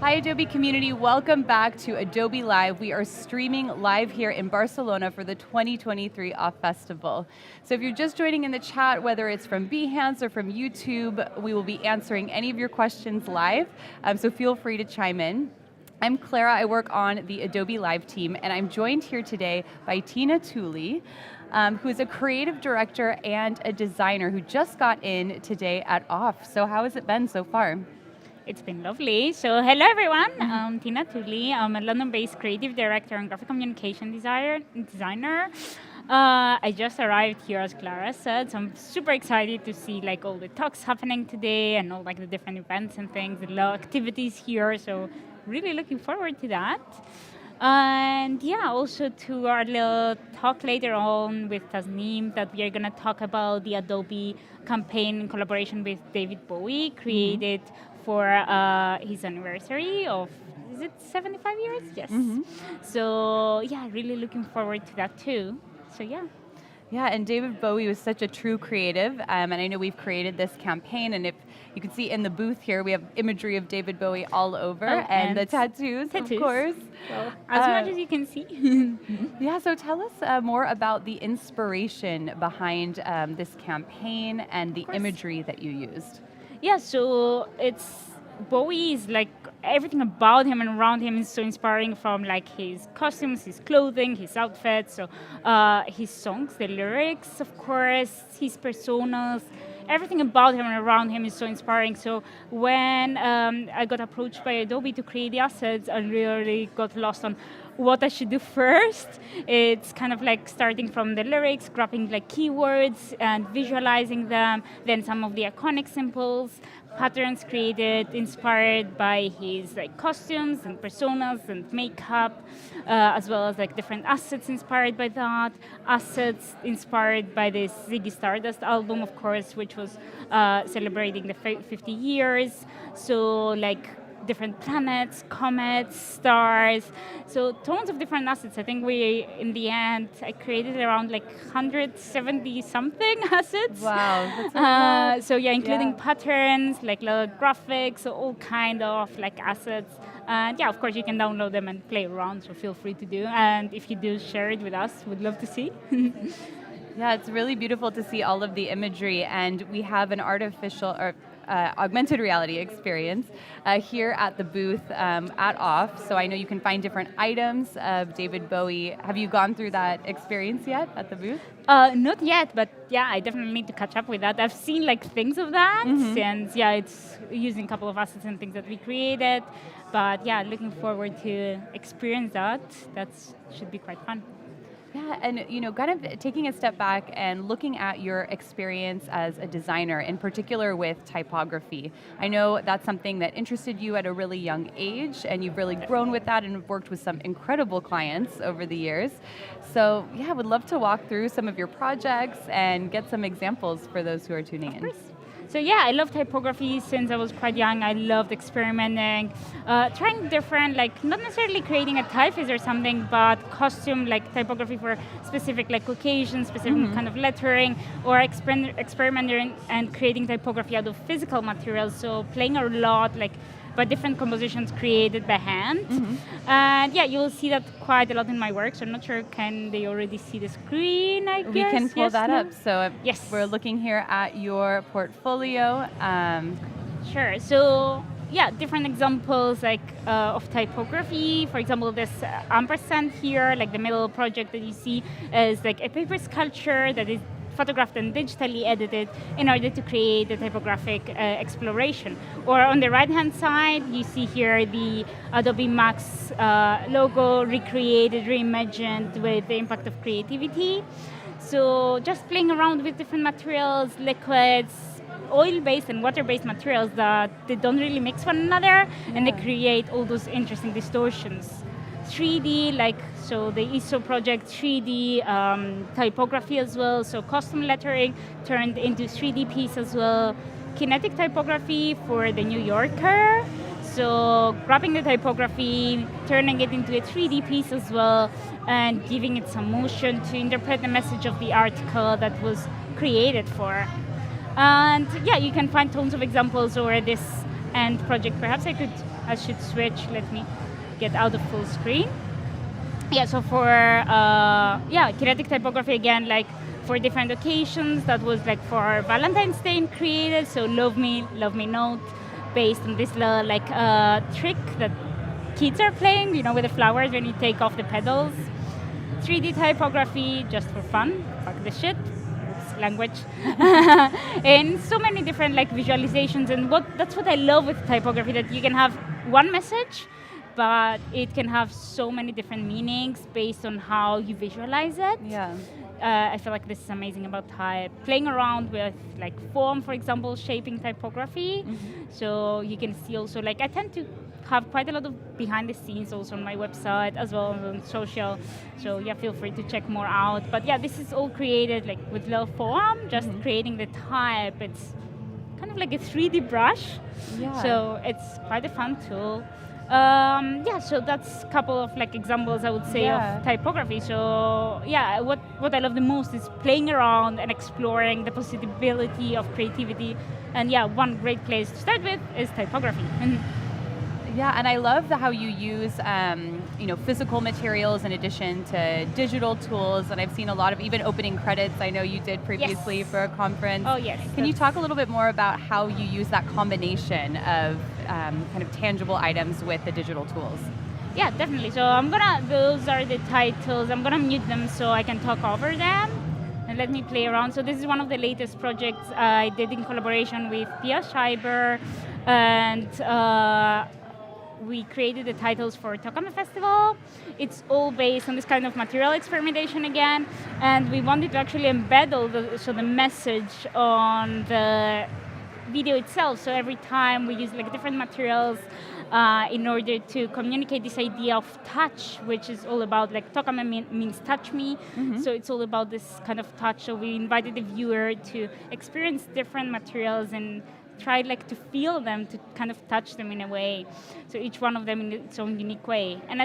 Hi Adobe community, welcome back to Adobe Live. We are streaming live here in Barcelona for the 2023 OFF Festival. So if you're just joining in the chat, whether it's from Behance or from YouTube, we will be answering any of your questions live, so feel free to chime in. I'm Clara, I work on the Adobe Live team, and I'm joined here today by Tina Touli, who is a creative director and a designer who just got in today at OFF. So how has it been so far? It's been lovely. So hello everyone, I'm Tina Touli. I'm a London-based creative director and graphic communication designer. I just arrived here, as Clara said, so I'm super excited to see like all the talks happening today and all like the different events and things, the activities here. So really looking forward to that. And yeah, also to our little talk later on with Tasneem that we are going to talk about the Adobe campaign in collaboration with David Bowie, created for his anniversary of, is it 75 years? Yes. So yeah, really looking forward to that too. So yeah. Yeah, and David Bowie was such a true creative, and I know we've created this campaign, and if you can see in the booth here, we have imagery of David Bowie all over, and the tattoos, of course. Well, as much as you can see. Yeah, so tell us more about the inspiration behind this campaign and the imagery that you used. Yeah, so Bowie is like, everything about him and around him is so inspiring, from like his costumes, his clothing, his outfits, so his songs, the lyrics, of course, his personas, everything about him and around him is so inspiring. So when I got approached by Adobe to create the assets, I really got lost on what I should do first. It's kind of like starting from the lyrics, grabbing like keywords and visualizing them, then some of the iconic symbols, patterns created, inspired by his like costumes and personas and makeup, as well as like different assets inspired by that, assets inspired by this Ziggy Stardust album, of course, which was celebrating the 50 years. So like different planets, comets, stars, so tons of different assets. I think in the end, I created around like 170 something assets. Wow, that's a lot. So yeah, including patterns, like little graphics, so all kind of like assets. And yeah, of course you can download them and play around, so feel free to do. And if you do, share it with us, we'd love to see. Yeah, it's really beautiful to see all of the imagery, and we have an artificial, or augmented reality experience here at the booth at OFF. So I know you can find different items of David Bowie. Have you gone through that experience yet at the booth? Not yet, but yeah, I definitely need to catch up with that. I've seen like things of that, and yeah, it's using a couple of assets and things that we created. But yeah, looking forward to experience that. That should be quite fun. Yeah, and kind of taking a step back and looking at your experience as a designer, in particular with typography. I know that's something that interested you at a really young age, and you've really grown with that and have worked with some incredible clients over the years. So yeah, I would love to walk through some of your projects and get some examples for those who are tuning in. So yeah, I love typography since I was quite young. I loved experimenting, trying different, like not necessarily creating a typeface or something, but costume like typography for specific like occasions, specific kind of lettering, or experimenting and creating typography out of physical materials. So playing a lot like by different compositions created by hand. And yeah, you'll see that quite a lot in my work. So I'm not sure, can they already see the screen, I guess? We can pull that up. So yes, we're looking here at your portfolio. Sure, so yeah, different examples like of typography. For example, this ampersand here, like the middle project that you see is like a paper sculpture that is photographed and digitally edited in order to create a typographic exploration. Or on the right-hand side, you see here the Adobe Max logo recreated, reimagined with the impact of creativity. So just playing around with different materials, liquids, oil-based and water-based materials that they don't really mix one another, and they create all those interesting distortions. 3D, like, so the ISO project 3D typography as well, so custom lettering turned into 3D piece as well. Kinetic typography for the New Yorker, so grabbing the typography, turning it into a 3D piece as well, and giving it some motion to interpret the message of the article that was created for. And yeah, you can find tons of examples, or this end project. Perhaps I should switch. Let me get out of full screen. Yeah, so for kinetic typography again, like for different occasions. That was like for Valentine's Day created. So love me note, based on this little like trick that kids are playing, with the flowers when you take off the petals. 3D typography just for fun. Fuck the shit. Oops, language. And so many different like visualizations, and that's what I love with typography, that you can have one message, but it can have so many different meanings based on how you visualize it. Yeah. I feel like this is amazing about type. Playing around with like form, for example, shaping typography. So you can see also, like I tend to have quite a lot of behind the scenes also on my website as well as on social. So yeah, feel free to check more out. But yeah, this is all created like with little form, just creating the type. It's kind of like a 3D brush. Yeah. So it's quite a fun tool. So that's a couple of like examples I would say of typography. So yeah, what I love the most is playing around and exploring the possibility of creativity. And yeah, one great place to start with is typography. Yeah, and I love how you use physical materials in addition to digital tools, and I've seen a lot of even opening credits. I know you did previously for a conference. Oh yes. Can you talk a little bit more about how you use that combination of kind of tangible items with the digital tools? Yeah, definitely. So those are the titles. I'm gonna mute them so I can talk over them. And let me play around. So this is one of the latest projects I did in collaboration with Pia Scheiber, and we created the titles for Tokame Festival. It's all based on this kind of material experimentation again, and we wanted to actually embed the message on the video itself. So every time we use like different materials in order to communicate this idea of touch, which is all about like Tokame means touch me. So it's all about this kind of touch. So we invited the viewer to experience different materials and try like to feel them, to kind of touch them in a way. So each one of them in its own unique way. And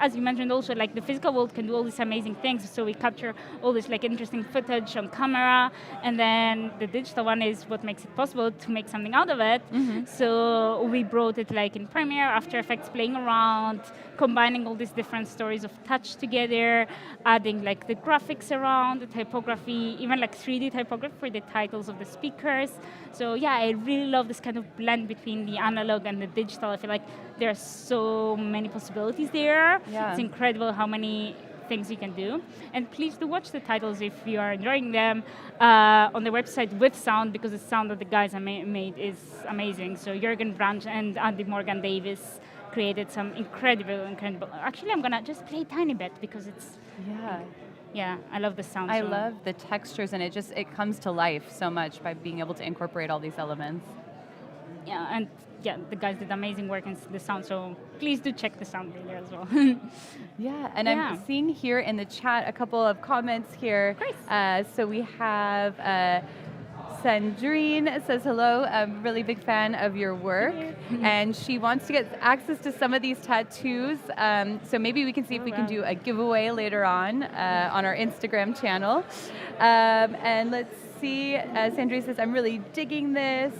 as you mentioned also, like the physical world can do all these amazing things. So we capture all this like interesting footage on camera, and then the digital one is what makes it possible to make something out of it. So we brought it like in Premiere, After Effects, playing around, combining all these different stories of touch together, adding like the graphics around, the typography, even like 3D typography for the titles of the speakers. So yeah, I really love this kind of blend between the analog and the digital. I feel like there are so many possibilities there. Yeah. It's incredible how many things you can do. And please do watch the titles if you are enjoying them on the website with sound, because the sound that the guys made is amazing. So Jürgen Branch and Andy Morgan Davis created some incredible. Actually, I'm gonna just play a tiny bit because it's. Yeah, I love the sound. I love the textures, and it comes to life so much by being able to incorporate all these elements. Yeah, and yeah, the guys did amazing work in the sound, so please do check the sound video as well. I'm seeing here in the chat a couple of comments here. So we have Sandrine says hello, I'm a really big fan of your work, and she wants to get access to some of these tattoos, so maybe we can see if we can do a giveaway later on our Instagram channel. And let's see, Sandrine says, I'm really digging this.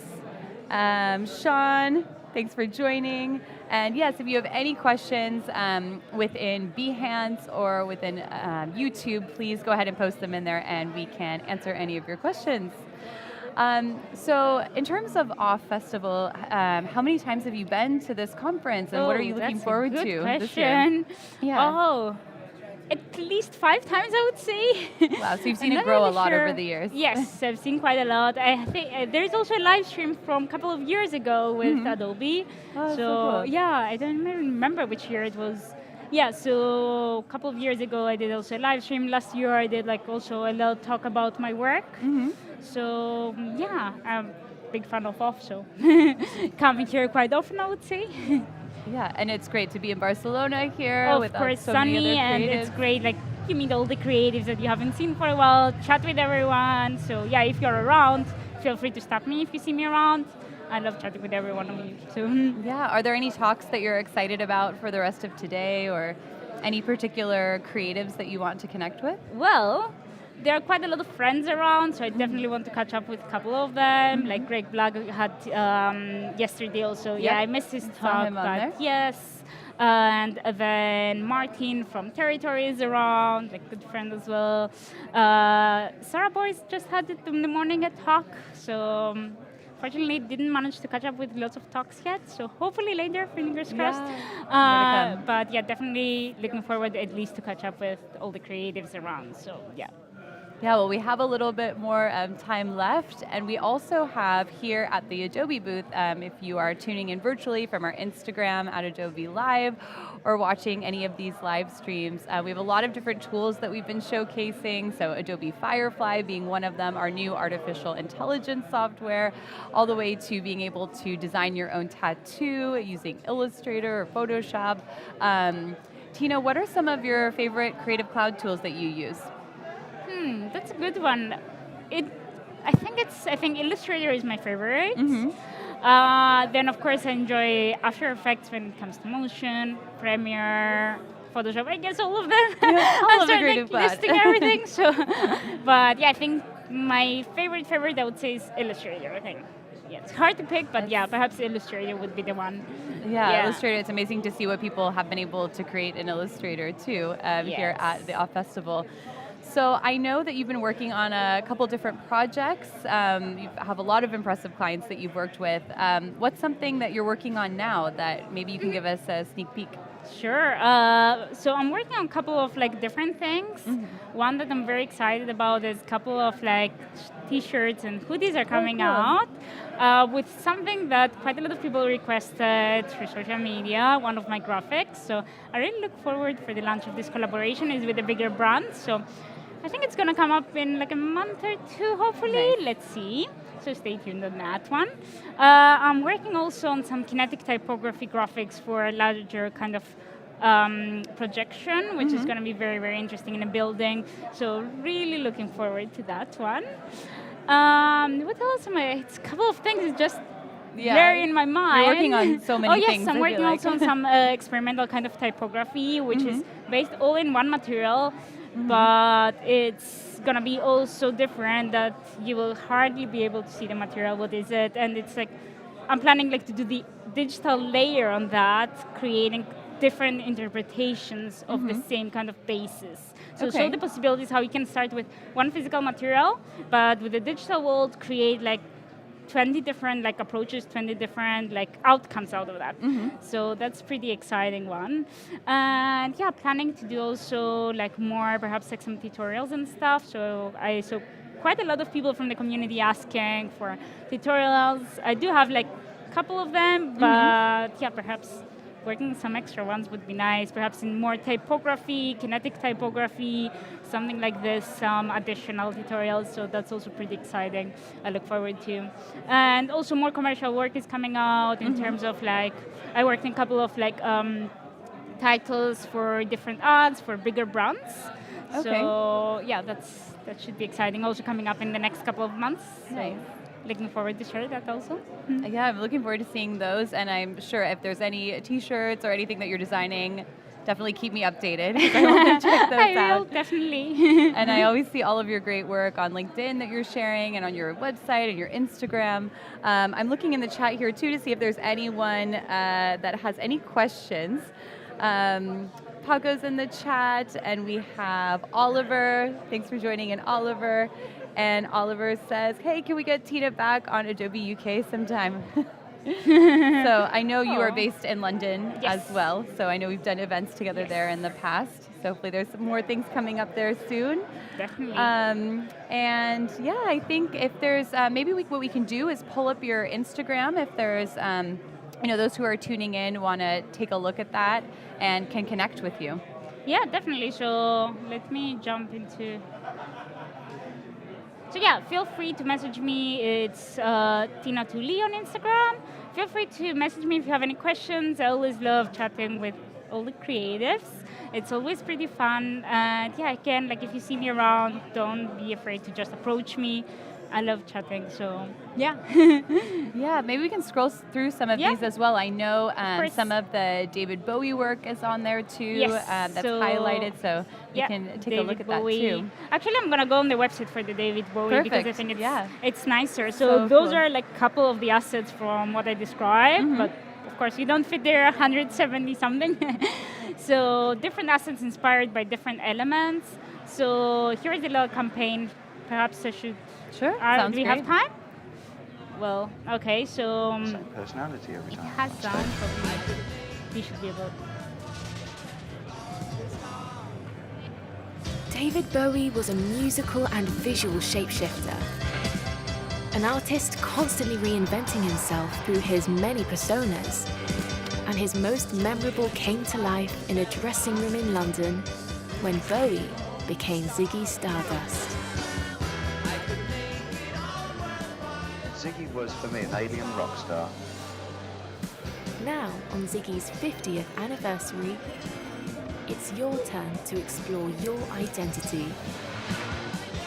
Sean, thanks for joining. And yes, if you have any questions within Behance or within YouTube, please go ahead and post them in there and we can answer any of your questions. So in terms of OFF Festival, how many times have you been to this conference, and what are you looking forward to this year? Oh, at least 5 times, I would say. Wow, so you've seen it grow a lot over the years. Yes, I've seen quite a lot. I think there's also a live stream from a couple of years ago with Adobe. Oh, so cool. Yeah, I don't even remember which year it was. Yeah, so a couple of years ago I did also a live stream. Last year I did like also a little talk about my work. So yeah, I'm a big fan of OFF, so coming here quite often, I would say. Yeah, and it's great to be in Barcelona here. Of course, so sunny, many other and it's great. Like you meet all the creatives that you haven't seen for a while, chat with everyone. So yeah, if you're around, feel free to stop me if you see me around. I love chatting with every one of you. So yeah, are there any talks that you're excited about for the rest of today, or any particular creatives that you want to connect with? Well, there are quite a lot of friends around, so I definitely want to catch up with a couple of them. Like Greg Black had yesterday also. Yeah, I missed his saw talk, him on but there. yes. And then Martin from Territory is around, like good friend as well. Sarah Boyce just had it in the morning at talk, so fortunately didn't manage to catch up with lots of talks yet. So hopefully later, fingers crossed. More to come. But yeah, definitely looking forward at least to catch up with all the creatives around. So yeah. Yeah, well, we have a little bit more time left, and we also have here at the Adobe booth, if you are tuning in virtually from our Instagram at Adobe Live, or watching any of these live streams, we have a lot of different tools that we've been showcasing, so Adobe Firefly being one of them, our new artificial intelligence software, all the way to being able to design your own tattoo using Illustrator or Photoshop. Tina, what are some of your favorite Creative Cloud tools that you use? That's a good one. I think Illustrator is my favorite. Then of course I enjoy After Effects when it comes to motion, Premiere, Photoshop. I guess all of them. All of the I Creative started Cloud. listing everything. So, but yeah, I think my favorite I would say is Illustrator. I think. Yeah, it's hard to pick, but yeah, perhaps Illustrator would be the one. Yeah, Illustrator, it's amazing to see what people have been able to create in Illustrator too here at the OFF Festival. So I know that you've been working on a couple different projects. You have a lot of impressive clients that you've worked with. What's something that you're working on now that maybe you can give us a sneak peek? Sure. So I'm working on a couple of like different things. One that I'm very excited about is a couple of like t-shirts and hoodies are coming out with something that quite a lot of people requested through social media, one of my graphics. So I really look forward for the launch of this collaboration is with a bigger brand. So I think it's going to come up in like a month or two, hopefully. Nice. Let's see. So stay tuned on that one. I'm working also on some kinetic typography graphics for a larger kind of projection, which is going to be very interesting in a building. So really looking forward to that one. What else am I? It's a couple of things. It's just there in my mind. You're working on so many things. Oh yes, I'm working also on some experimental kind of typography, which is based all in one material. But it's going to be also different that you will hardly be able to see the material, what is it, and it's like, I'm planning like to do the digital layer on that, creating different interpretations of the same kind of basis. So show the possibilities how you can start with one physical material, but with the digital world, create like 20 different like approaches, 20 different like outcomes out of that. So that's pretty exciting one. And yeah, planning to do also like more perhaps like some tutorials and stuff. So I saw quite a lot of people from the community asking for tutorials. I do have like a couple of them, but yeah, perhaps working some extra ones would be nice, perhaps in more typography, kinetic typography, something like this, some additional tutorials, so that's also pretty exciting. I look forward to. And also more commercial work is coming out in terms of like, I worked in a couple of like titles for different ads for bigger brands. So yeah, that should be exciting. Also coming up in the next couple of months. Nice. Looking forward to share that also. Yeah, I'm looking forward to seeing those, and I'm sure if there's any t-shirts or anything that you're designing, definitely keep me updated. I want to check those out. I will, definitely. And I always see all of your great work on LinkedIn that you're sharing and on your website and your Instagram. I'm looking in the chat here too to see if there's anyone that has any questions. Paco's in the chat, and we have Oliver. Thanks for joining in, Oliver. And Oliver says, hey, can we get Tina back on Adobe UK sometime? So I know you are based in London as well, so I know we've done events together there in the past. So hopefully there's some more things coming up there soon. Definitely. And yeah, I think if there's, maybe what we can do is pull up your Instagram if there's, those who are tuning in want to take a look at that and can connect with you. Yeah, definitely. So let me jump into... So yeah, feel free to message me. It's Tina Touli on Instagram. Feel free to message me if you have any questions. I always love chatting with all the creatives. It's always pretty fun. And yeah, again, like if you see me around, don't be afraid to just approach me. I love chatting, so yeah. Yeah, maybe we can scroll through some of Yeah. these as well. I know course. some of the David Bowie work is on there too. Yes, That's so- highlighted, so we Yeah, can take David a look at Bowie. that too. Actually, I'm gonna go on the website for the David Bowie because I Perfect, think it's yeah. it's nicer. So, So those cool. are like a couple of the assets from what I described, but of course you don't fit there 170 something. So different assets inspired by different elements. So here's the little campaign. Perhaps I should. Sure, sounds Do we great. have time? Well, okay. So Same personality every time. has sound, probably we should be able. David Bowie was a musical and visual shapeshifter, an artist constantly reinventing himself through his many personas, and his most memorable came to life in a dressing room in London when Bowie became Ziggy Stardust. Ziggy was for me an alien rock star. Now, on Ziggy's 50th anniversary, it's your turn to explore your identity.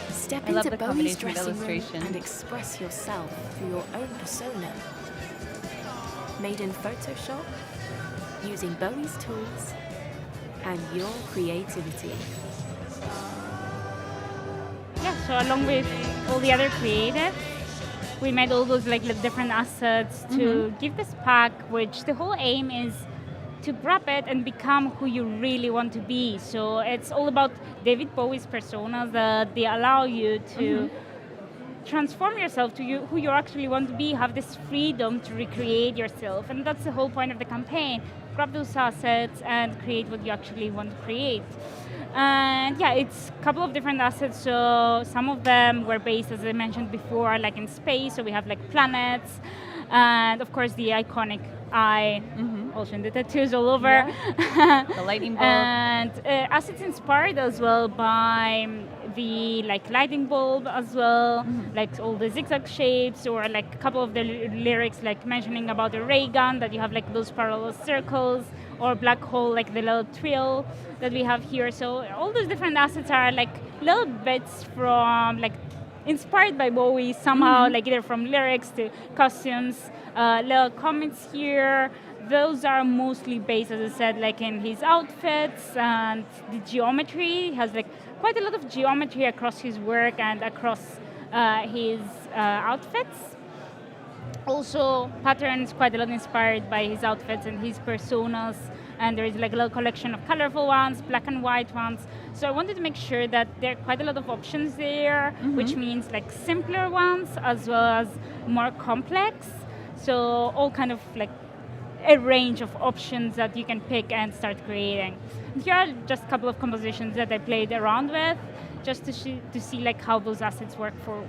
Step I love into the Bowie's combination of dressing room illustration. and express yourself through your own persona. Made in Photoshop, using Bowie's tools, and your creativity. Yeah, so along with all the other creatives, we made all those like different assets to give this pack, which the whole aim is to grab it and become who you really want to be. So it's all about David Bowie's personas that they allow you to transform yourself to who you actually want to be, have this freedom to recreate yourself. And that's the whole point of the campaign. Grab those assets and create what you actually want to create. And yeah, it's a couple of different assets. So some of them were based, as I mentioned before, like in space. So we have like planets, and of course the iconic eye, also in the tattoos all over. The lightning bulb. And assets inspired as well by the like lighting bulb as well, like all the zigzag shapes, or like a couple of the lyrics like mentioning about the ray gun, that you have like those parallel circles, or black hole, like the little trill that we have here. So all those different assets are like little bits from like inspired by Bowie somehow, like either from lyrics to costumes, little comments here. Those are mostly based, as I said, like in his outfits and the geometry. He has like quite a lot of geometry across his work and across his outfits. Also, patterns quite a lot inspired by his outfits and his personas. And there is like a little collection of colorful ones, black and white ones. So I wanted to make sure that there are quite a lot of options there, which means like simpler ones as well as more complex. So all kind of like a range of options that you can pick and start creating. And here are just a couple of compositions that I played around with, just to see like how those assets work for,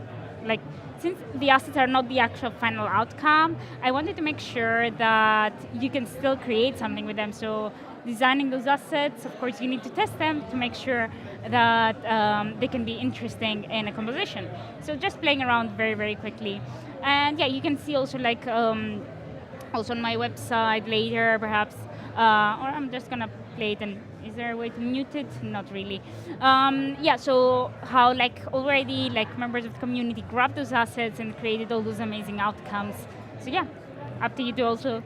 like, since the assets are not the actual final outcome, I wanted to make sure that you can still create something with them. So designing those assets, of course, you need to test them to make sure that they can be interesting in a composition. So just playing around very, very quickly. And yeah, you can see also like, also on my website later, perhaps, or I'm just gonna play it. And is there a way to mute it? Not really. Yeah, so how like already like members of the community grabbed those assets and created all those amazing outcomes. So yeah, up to you to also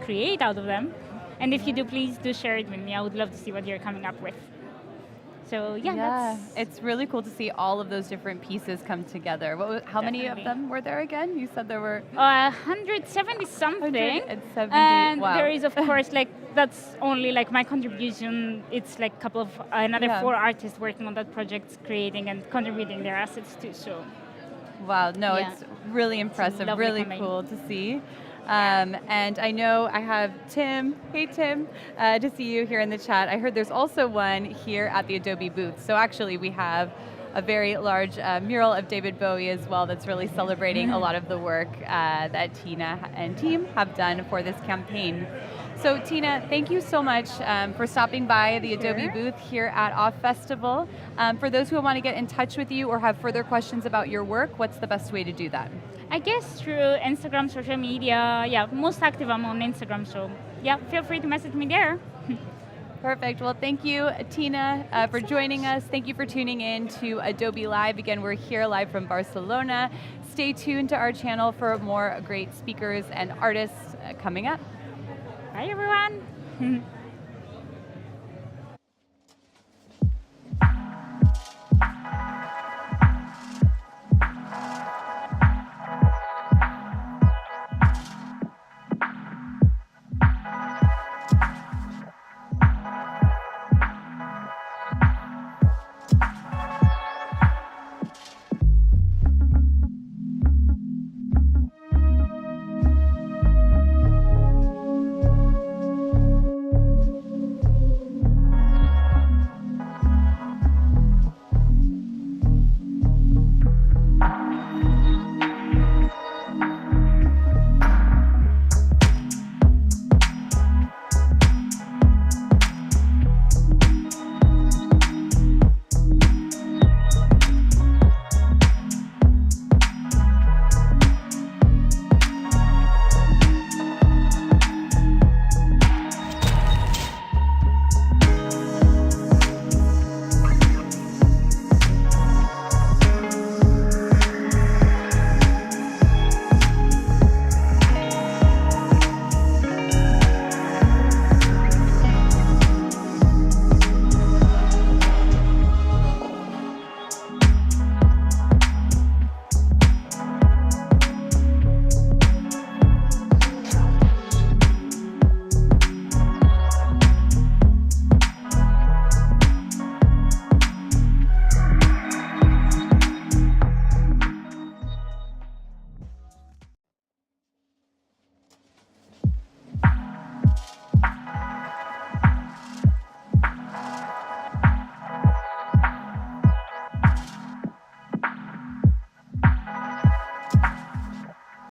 create out of them. And if you do, please do share it with me. I would love to see what you're coming up with. So yeah, that's it's really cool to see all of those different pieces come together. How many of Definitely. them were there again? You said there were 170 something. 170, And wow. there is, of course, like, that's only like my contribution. It's like a couple of another 4 artists working on that project, creating and contributing their assets too. So Wow, no, Yeah. it's really impressive, lovely really combine. cool to see. And I know I have Tim, hey Tim, to see you here in the chat. I heard there's also one here at the Adobe booth. So actually we have a very large mural of David Bowie as well that's really celebrating a lot of the work that Tina and team have done for this campaign. So Tina, thank you so much for stopping by the Adobe booth here at OFF Festival. For those who want to get in touch with you or have further questions about your work, what's the best way to do that? I guess through Instagram, social media. Yeah, most active I'm on Instagram. So yeah, feel free to message me there. Perfect. Well, thank you, Tina, for joining us. Thank you for tuning in to Adobe Live. Again, we're here live from Barcelona. Stay tuned to our channel for more great speakers and artists coming up. Bye, everyone.